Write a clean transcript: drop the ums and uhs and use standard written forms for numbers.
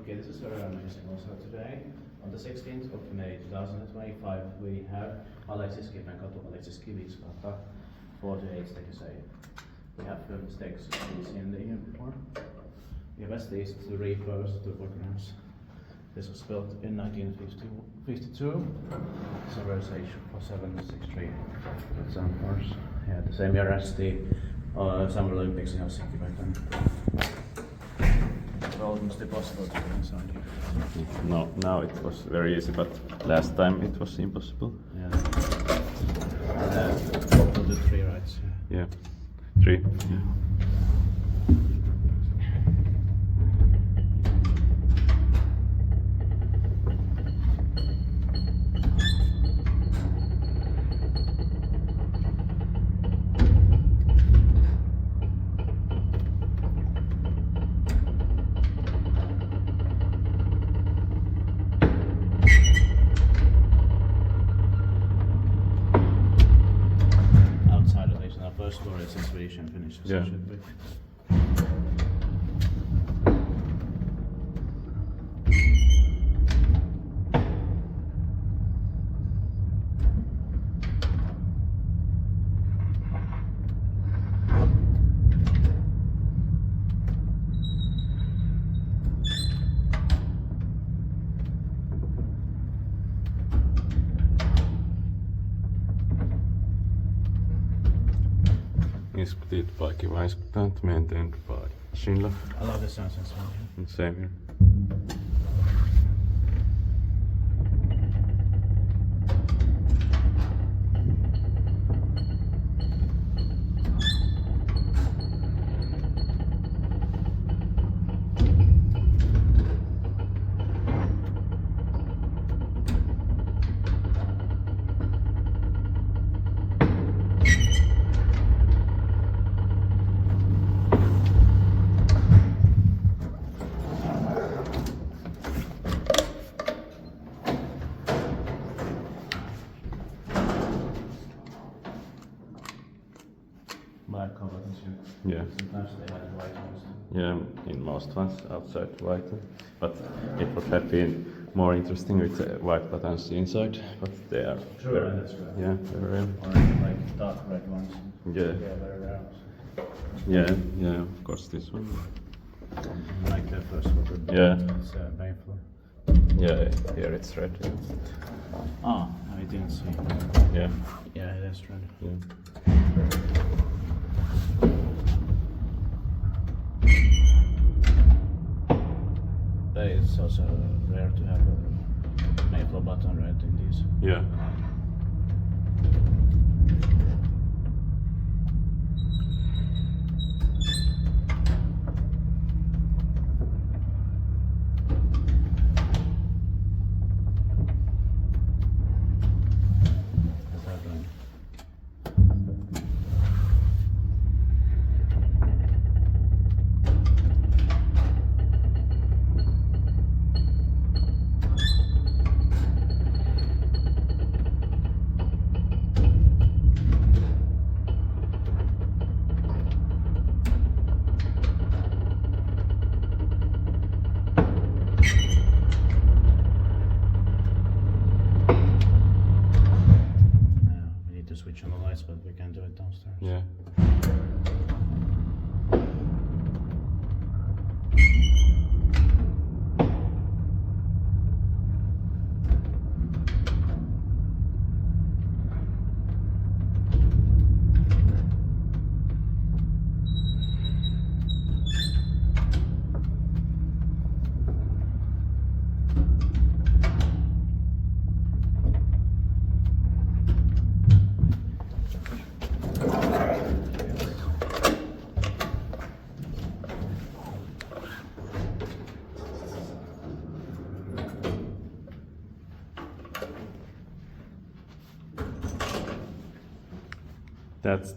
Okay, this is very amazing. Also today, on the 16th of May 2025, we have Aleksis Kiven, katu Aleksis Kiven's kata 48, they say. We have filmed stakes in the year before. We have established the reefers, the programs. This was built in 1952. Civilization for 763 examples. Yeah, the same year as the Summer Olympics in Helsinki back then. Almost impossible to go inside here. No, now it was very easy, but last time it was impossible. Yeah. And we'll do 3 rides. Yeah, 3. Yeah. First floor is in Swedish and Finnish, so Yeah. it should be. Inspected by Kiven, maintained by Schindler. I love the sounds as well. And same here. Black cover this year. Yeah. Sometimes they had white ones. Yeah, in most ones outside white, but it would have been more interesting with white buttons inside, but they are True, very, and that's rare. yeah, very rare. Or like dark red ones. Yeah. Yeah, very rare. Yeah, of course this one. Like the first one. Yeah. It's painful. Yeah, here it's red. Ah, I didn't see. Yeah. Yeah, that's red. Yeah. It's also rare to have a maple button red in these. Yeah. Switch on the lights, but we can do it downstairs. Yeah. That's